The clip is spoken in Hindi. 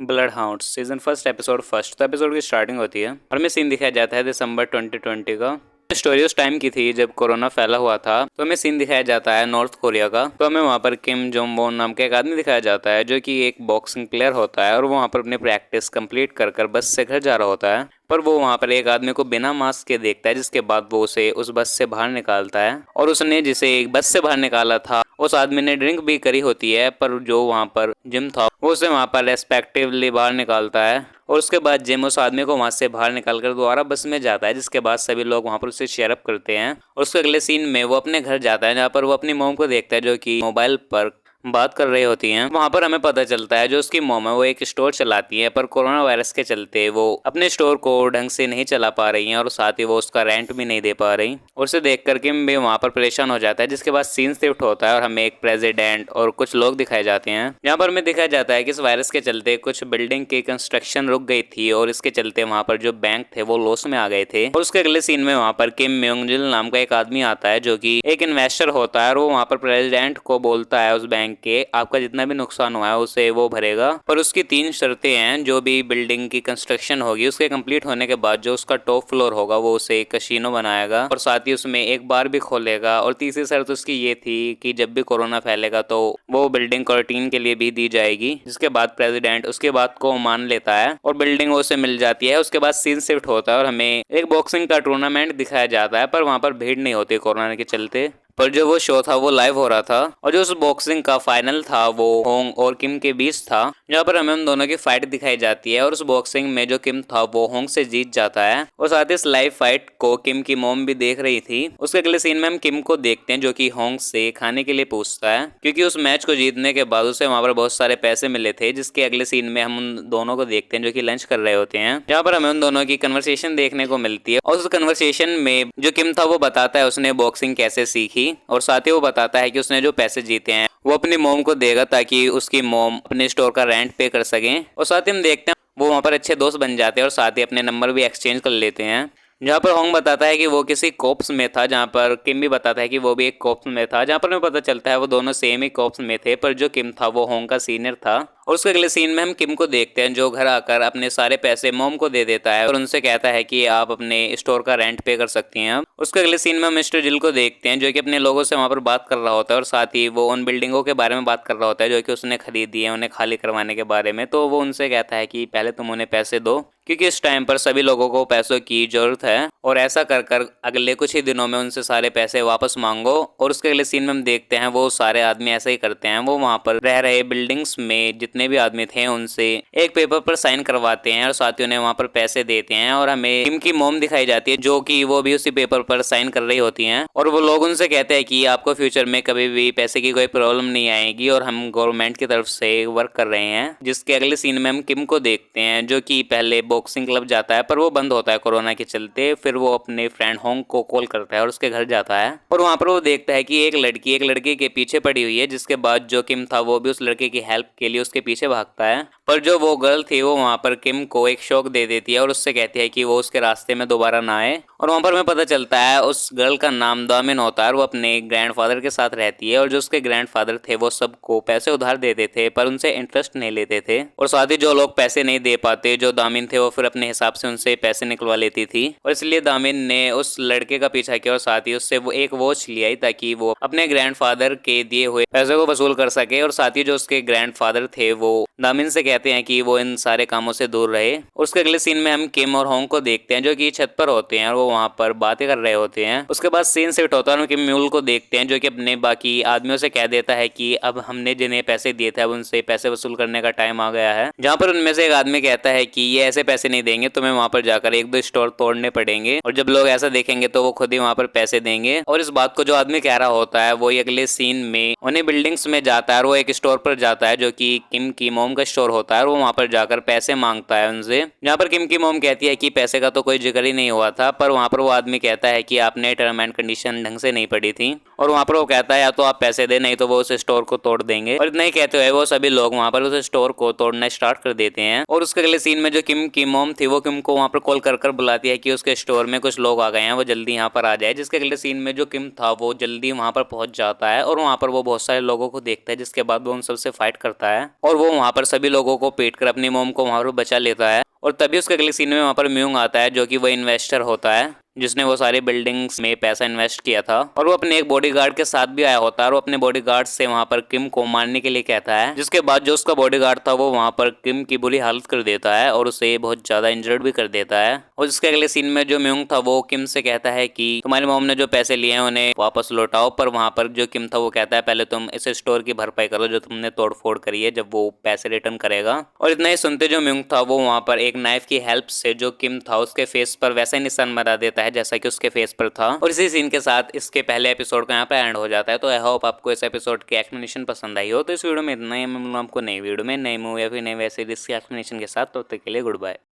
Blood hound season first episode first. तो एपिसोड की स्टार्टिंग होती है और हमें सीन दिखाया जाता है दिसंबर 2020 का। स्टोरी उस टाइम की थी जब कोरोना फैला हुआ था। तो हमें सीन दिखाया जाता है नॉर्थ कोरिया का। तो हमें वहाँ पर किम जोंग बोन नाम का एक आदमी दिखाया जाता है जो कि एक बॉक्सिंग प्लेयर होता है और वो वहाँ पर अपनी प्रैक्टिस कंप्लीट कर कर बस से घर जा रहा होता है। पर वो वहाँ पर एक आदमी को बिना मास्क के देखता है, जिसके बाद वो उसे उस बस से बाहर निकालता है। और उसने जिसे एक बस से बाहर निकाला था उस आदमी ने ड्रिंक भी करी होती है, पर जो वहाँ पर जिम था वो उसे वहाँ पर रेस्पेक्टिवली बाहर निकालता है। और उसके बाद जिम उस आदमी को वहां से बाहर निकालकर दोबारा बस में जाता है, जिसके बाद सभी लोग वहां पर उसे शेयर अप करते हैं। और उसके अगले सीन में वो अपने घर जाता है, जहाँ पर वो अपनी मॉम को देखता है जो कि मोबाइल पर बात कर रही होती हैं। वहां पर हमें पता चलता है जो उसकी मॉम है वो एक स्टोर चलाती है, पर कोरोना वायरस के चलते वो अपने स्टोर को ढंग से नहीं चला पा रही हैं और साथ ही वो उसका रेंट भी नहीं दे पा रही। और उसे देख कर किम भी वहां पर परेशान हो जाता है, जिसके बाद सीन शिफ्ट होता है और हमें एक प्रेसिडेंट और कुछ लोग दिखाए जाते हैं। यहाँ पर हमें दिखाया जाता है कि इस वायरस के चलते कुछ बिल्डिंग की कंस्ट्रक्शन रुक गई थी और इसके चलते वहां पर जो बैंक थे वो लॉस में आ गए थे। और उसके अगले सीन में वहां पर किम म्योंगजिल नाम का एक आदमी आता है जो कि एक इन्वेस्टर होता है और वो वहां पर प्रेसिडेंट को बोलता है उस बैंक के, आपका जितना भी नुकसान हुआ है उसे वो भरेगा। पर उसकी 3 शर्तें हैं। जो भी बिल्डिंग की कंस्ट्रक्शन होगी उसके कंप्लीट होने के बाद जो उसका टॉप फ्लोर होगा वो उसे एक कसिनो बनाएगा और साथ ही उसमें एक बार भी खोलेगा। और तीसरी शर्त उसकी ये थी कि जब भी कोरोना फैलेगा तो वो बिल्डिंग क्वारंटीन के लिए भी दी जाएगी। जिसके बाद प्रेसिडेंट उसके बात को मान लेता है और बिल्डिंग उसे मिल जाती है। उसके बाद सीन शिफ्ट होता है और हमें एक बॉक्सिंग का टूर्नामेंट दिखाया जाता है, पर वहां पर भीड़ नहीं होती कोरोना के चलते। पर जो वो शो था वो लाइव हो रहा था और जो उस बॉक्सिंग का फाइनल था वो होंग और किम के बीच था, जहाँ पर हमें उन दोनों की फाइट दिखाई जाती है। और उस बॉक्सिंग में जो किम था वो होंग से जीत जाता है और साथ ही इस लाइव फाइट को किम की मॉम भी देख रही थी। उसके अगले सीन में हम किम को देखते हैं जो कि होंग से खाने के लिए पूछता है, क्योंकि उस मैच को जीतने के बाद उसे वहां पर बहुत सारे पैसे मिले थे। जिसके अगले सीन में हम उन दोनों को देखते हैं जो कि लंच कर रहे होते हैं, जहाँ पर हमें उन दोनों की कन्वर्सेशन देखने को मिलती है। और उस कन्वर्सेशन में जो किम था वो बताता है उसने बॉक्सिंग कैसे सीखी और साथ ही वो बताता है कि उसने जो पैसे जीते हैं वो अपनी मॉम को देगा ताकि उसकी मॉम अपने स्टोर का रेंट पे कर सके। और साथ ही हम देखते हैं वो वहाँ पर अच्छे दोस्त बन जाते हैं और साथ ही अपने नंबर भी एक्सचेंज कर लेते हैं। जहाँ पर होंग बताता है कि वो किसी कोप्स में था, जहाँ पर किम भी बताता है कि वो भी एक कोप्स में था, जहाँ पर हमें पता चलता है वो दोनों सेम ही कोप्स में थे, पर जो किम था वो होंग का सीनियर था। और उसके अगले सीन में हम किम को देखते हैं जो घर आकर अपने सारे पैसे मॉम को दे देता है और उनसे कहता है कि आप अपने स्टोर का रेंट पे कर सकती हैं। उसके अगले सीन में हम मिस्टर जिल को देखते हैं जो कि अपने लोगों से वहां पर बात कर रहा होता है और साथ ही वो उन बिल्डिंगों के बारे में बात कर रहा होता है जो कि उसने खरीदी है, उन्हें खाली करवाने के बारे में। तो वो उनसे कहता है कि पहले तुम उन्हें पैसे दो, क्योंकि इस टाइम पर सभी लोगों को पैसों की जरूरत है और ऐसा कर कर अगले कुछ ही दिनों में उनसे सारे पैसे वापस मांगो। और उसके अगले सीन में हम देखते हैं वो सारे आदमी ऐसा ही करते हैं। वो वहां पर रह रहे बिल्डिंग्स में जितने भी आदमी थे उनसे एक पेपर पर साइन करवाते हैं और साथ ही उन्हें वहां पर पैसे देते हैं। और हमें किम की मॉम दिखाई जाती है जो कि वो भी उसी पेपर पर साइन कर रही होती हैं और वो लोग उनसे कहते हैं कि आपको फ्यूचर में कभी भी पैसे की कोई प्रॉब्लम नहीं आएगी और हम गवर्नमेंट की तरफ से वर्क कर रहे हैं। जिसके अगले सीन में हम किम को देखते हैं जो कि पहले बॉक्सिंग क्लब जाता है पर वो बंद होता है कोरोना के चलते। फिर वो अपने फ्रेंड होंग को कॉल करता है और उसके घर जाता है और वहां पर वो देखता है कि एक लड़की के पीछे पड़ी हुई है। जिसके बाद जो किम था वो भी उस लड़के की हेल्प के लिए उसके पीछे भागता है, पर जो वो गर्ल थी वो वहां पर किम को एक शॉक दे देती है और उससे कहती है कि वो उसके रास्ते में दोबारा ना आए। और वहां पर हमें पता चलता है उस गर्ल का नाम दामिन होता है और वो अपने ग्रैंडफादर के साथ रहती है। और जो उसके ग्रैंडफादर थे वो सबको पैसे उधार देते थे पर उनसे इंटरेस्ट नहीं लेते थे। और साथ ही जो लोग पैसे नहीं दे पाते, जो दामिन थे वो फिर अपने हिसाब से उनसे पैसे निकलवा लेती थी। और इसलिए दामिन ने उस लड़के का पीछा किया और साथ ही उससे वो एक वॉच लिया ताकि वो अपने ग्रैंडफादर के दिए हुए पैसे को वसूल कर सके। और साथ ही जो उसके ग्रैंडफादर थे वो दामिन से कहते हैं कि वो इन सारे कामों से दूर रहे। और उसके अगले सीन में हम किम और होंग को देखते हैं जो कि छत पर होते हैं और वो वहां पर बातें कर रहे होते हैं। उसके बाद सीन शिफ्ट होता है और किम म्यूल को देखते हैं जो कि अपने बाकी आदमियों से कह देता है कि अब हमने जिन्हें पैसे दिए थे अब उनसे पैसे वसूल करने का टाइम आ गया है। जहाँ पर उनमें से एक आदमी कहता है कि ये ऐसे पैसे नहीं देंगे, तुम्हें वहां पर जाकर एक दो स्टोर तोड़ने पड़ेंगे और जब लोग ऐसा देखेंगे तो वो खुद ही वहां पर पैसे देंगे। और इस बात को जो आदमी कह रहा होता है वो अगले सीन में उन्हीं बिल्डिंग्स में जाता है और वो एक स्टोर पर जाता है जो कि किम की मोम का स्टोर होता है और वो वहां पर जाकर पैसे मांगता है उनसे। जहाँ पर किम की मोम कहती है कि पैसे का तो कोई जिक्र ही नहीं हुआ था, पर वहां पर वो आदमी कहता है कि आपने टर्म एंड कंडीशन ढंग से नहीं पढ़ी थी। और वहां पर वो कहता है या तो आप पैसे दे नहीं तो वो उस स्टोर को तोड़ देंगे। और इतना ही कहते हुए वो सभी लोग वहां पर उस स्टोर को तोड़ना स्टार्ट कर देते हैं। और उसके अगले सीन में जो किम की मोम थी वो किम को वहां पर कॉल कर कर बुलाती है कि उसके स्टोर में कुछ लोग आ गए हैं, वो जल्दी यहाँ पर आ जाए। जिसके अगले सीन में जो किम था वो जल्दी वहां पर पहुंच जाता है और वहां पर वो बहुत सारे लोगों को देखता है, जिसके बाद वो उन सबसे फाइट करता है और वो वहां पर सभी लोगों को पीट कर अपनी मोम को वहां पर बचा लेता है। और तभी उसके अगले सीन में वहां पर म्यूंग आता है, जो कि वो इन्वेस्टर होता है जिसने वो सारी बिल्डिंग्स में पैसा इन्वेस्ट किया था। और वो अपने एक बॉडीगार्ड के साथ भी आया होता है और वो अपने बॉडीगार्ड से वहां पर किम को मारने के लिए कहता है, जिसके बाद जो उसका बॉडीगार्ड था वो वहां पर किम की बुरी हालत कर देता है और उसे बहुत ज्यादा इंजर्ड भी कर देता है। और जिसके अगले सीन में जो म्यूंग था वो किम से कहता है कि तुम्हारी मॉम ने जो पैसे लिए हैं उन्हें वापस लौटाओ। पर वहां पर जो किम था वो कहता है पहले तुम इस स्टोर की भरपाई करो जो तुमने तोड़ फोड़ करी है, जब वो पैसे रिटर्न करेगा। और इतना ही सुनते जो म्यूंग था वो वहां पर एक नाइफ की हेल्प से जो किम था उसके फेस पर वैसा ही निशान बना देता है जैसा कि उसके फेस पर था। और इसी सीन के साथ इसके पहले एपिसोड का यहाँ पे एंड हो जाता है। तो आई होप आपको इस एपिसोड की एक्सप्लेनेशन पसंद आई हो। तो इस वीडियो में इतना ही, मैं मिलूंगा आपको नई वीडियो में नई मूवी या फिर नई वेब सीरीज की एक्सप्लेनेशन के साथ। तो तब तक के लिए गुड बाय।